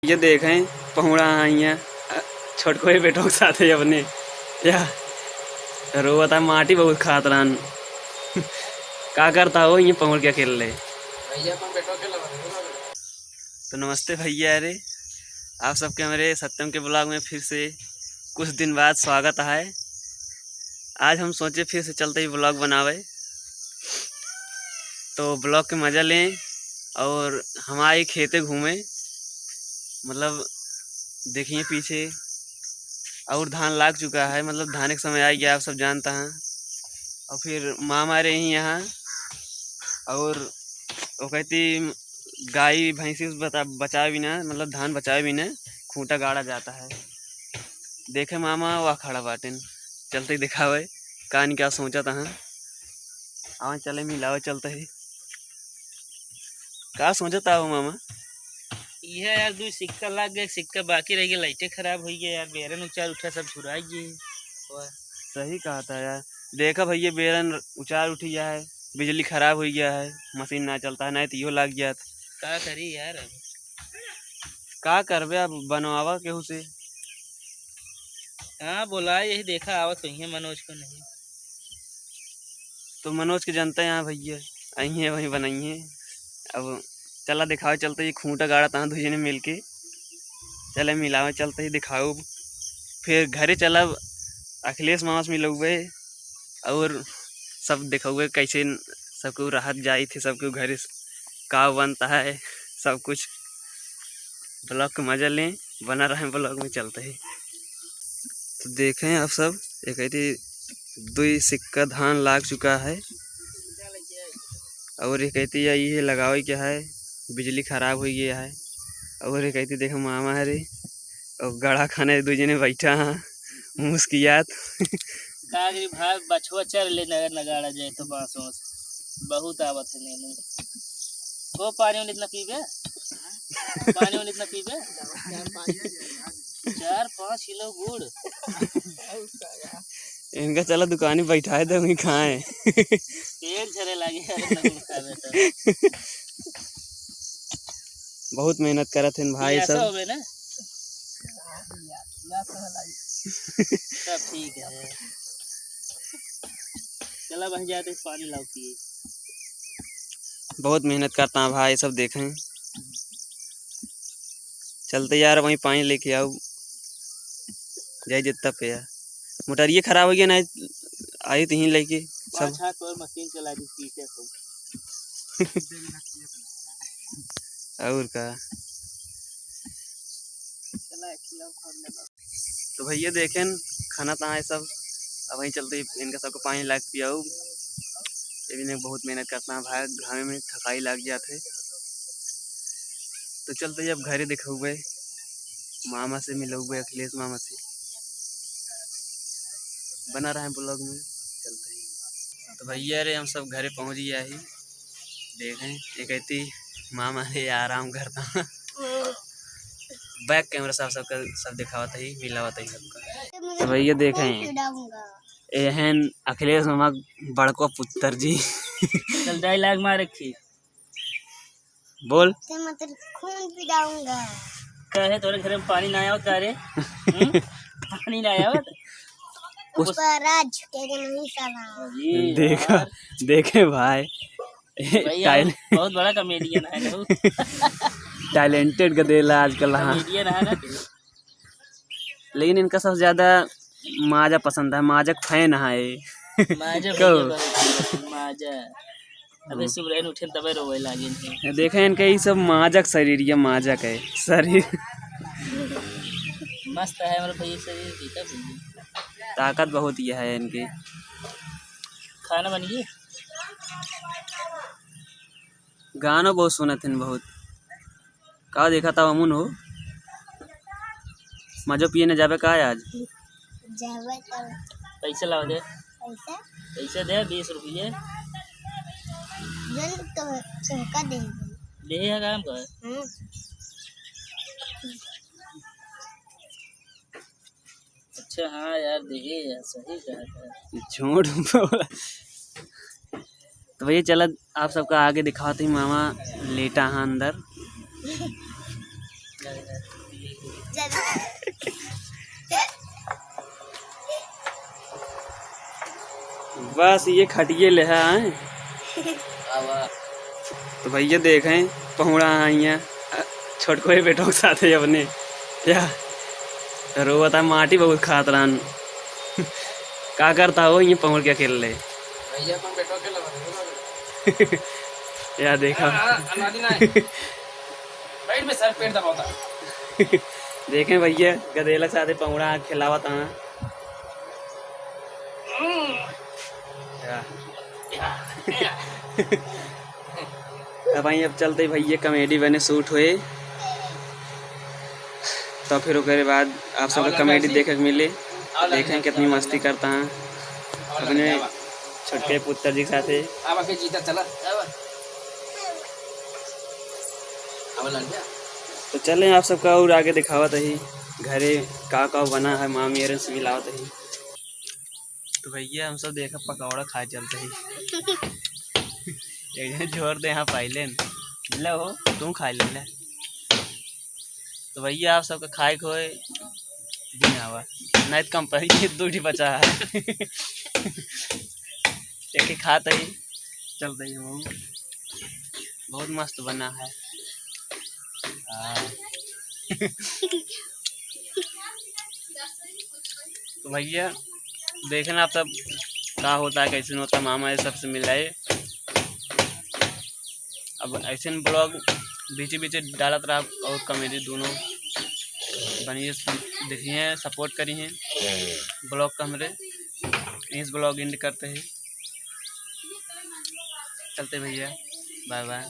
ये देखें पहुड़ा आई हैं छोटको बेटों के साथ है अपने या रो था माटी बहुत खातरान का करता हो ये पहुड़ के खेल रहे। तो नमस्ते भैया, अरे आप सबके हमारे सत्यम के ब्लॉग में फिर से कुछ दिन बाद स्वागत है। आज हम सोचे फिर से चलते ही ब्लॉग बनावे तो ब्लॉग के मज़ा लें और हमारी खेते घूमें। मतलब देखिए पीछे और धान लाग चुका है, मतलब धान के समय आ गया, आप सब जानता हैं। और फिर माँ हमारे ही यहाँ और वो कहती गाय भैंसी बचाए बिना, मतलब धान बचाए बिना खूंटा गाड़ा जाता है। देखे मामा वह खड़ा बाटे, चलते ही दिखावे कान क्या सोचा था। हाँ चले मिलावे चलते ही का सोचता हो मामा। यह यार दो सिक्का लग गया, सिक्का बाकी रह गया, लाइटें खराब हो गई यार, बेरन उचार उठा सब छुराई गई। सही कहा था यार, देखा भैया बेरन उचार उठ गया है, बिजली खराब हो गया है, मशीन ना चलता है, नहीं तो यो लग गया था। क्या करी यार, का करबे अब बनवावा केहू से। हाँ बोला यही देखा आवत वही है, मनोज को नहीं तो मनोज के जनता यहाँ भैया आई है वहीं बनाई है। अब चला दिखाओ चलते ही खूंटा गाड़ा था दूसरे ने मिल के, चले मिलावे चलते ही दिखाओ। फिर घरे चला अखिलेश मामा से मिलोगे और सब दिखाओगे कैसे सबको राहत जाई थी, सबको घरे का बनता है सब कुछ। ब्लॉग का मजा लें, बना रहे ब्लॉग में चलते ही। तो देखें आप सब एक कहती 2 सिक्का धान लाग चुका है और ये कहती है ये लगावे क्या है, बिजली खराब हो गया है। और ये कहती देखो मामा है रे और गड़ा खाने 2 जने बैठा हाँ मुस्कियात भाई बछुआ चर ले नगर नगाड़ा जाए तो बांसों बहुत आवत है नींबू वो पानी इतना पीबे, पानी इतना पीबे 4-5 किलो गुड़ इनका चला दुकानी बैठाए दे वहीं खाए पेट झरे लगे तो। बहुत मेहनत करत हैं भाई सब। हो ना सब ठीक है, चला बह जाते पानी लाती बहुत मेहनत करता है भाई सब, देखें चलते यार वहीं पानी लेके आओ जाए जितना पे यार। मोटरिए खराब हो गया ना आई तो यहीं लेके सब और मशीन चला दी पीछे और का। तो भैया देखें खाना तो है सब, अब वहीं चलते इनका सबको पानी लाग पियाओ। ये भी बहुत मेहनत करता है भाई, घामे में थकाई लग जाते। तो चलते अब घरे दिखाओगे, मामा से मिलोगे, अखिलेश मामा से। बना रहे हैं ब्लॉग में चलते ही। तो भैया रे हम सब घरे पहुंच गया ही, देखें ये कहती मामा रे आराम करता बैक कैमरा सब दिखावत ही मिलावत ही सबका। तो भैया देखें एहन अखिलेश मामा बड़को पुत्र जी चल डायलॉग मार रखी बोल खून पिलाऊंगा। कहे तोरे घर में पानी ना आवत रे पानी ना आवत राज नहीं साला। देखा देखे भाई बहुत बड़ा कॉमेडियन है टैलेंटेड का देला आजकल। हाँ कॉमेडियन है ना, लेकिन इनका सबसे ज्यादा माजा पसंद है, माजा फैन है माजा अबे सुबह उठे तबे रोवे लागिन। देखे इनके ये सब माजक शरीर, ये माजक है शरीर मस्त है मेरे भैया शरीर ठीक है, ताकत बहुत ही है इनके। खाना बन गया, गाना बहुत सुना थे बहुत। का देखा था अमुन हो मजो पिए न जावे का आज पैसा लाओ दे, पैसा पैसा दे 20 रुपये दे है काम कर। अच्छा हाँ यार दे यार, सही कहा था, झूठ बोला। तो भैया चला आप सबका आगे दिखाते ही, मामा लेटा है अंदर। बस ये खटिए ले हैं। आवा तो भैया देखें पहुड़ा आई हैं छोटको बेटों के साथ है अपने क्या रोता माटी बहुत खात रहन का करता हो ये पहुड़ के खेल ले भैया अपन बेटो के लगा या देखा अनादी ना पेट में सर पेट दबाता देखें भैया गधेला के साथ पहुड़ा खिलावा था अब भाई अब चलते भैया कॉमेडी बने शूट हुए तो फिर उसके बाद आप सबको कॉमेडी देखने को मिले देखें कितनी मस्ती करता है अपने छोटे पुत्र जी के साथ है। अब के जीता चला तो चलें आप सबका और आगे दिखावत ही घरे का बना है मामी अरन से मिलावत ही। तो भैया हम सब देखा पकौड़ा खा चलते ही एक जोर दे यहाँ पहले लो तुम खा ले ले। तो भैया आप सबका खाए खोए दिन आवा नहीं तो कम पर दूठी बचा है एक खाता ही चलते ही हम बहुत मस्त बना है। तो भैया देखना आप सब क्या होता है कैसे होता है मामा ये सबसे मिलाए। अब ऐसे ब्लॉग बीच बीच डालत रहा और कॉमेडी दोनों बनिए देखिए सपोर्ट करिए ब्लॉग का हमारे इस ब्लॉग एंड करते हैं चलते भैया बाय बाय।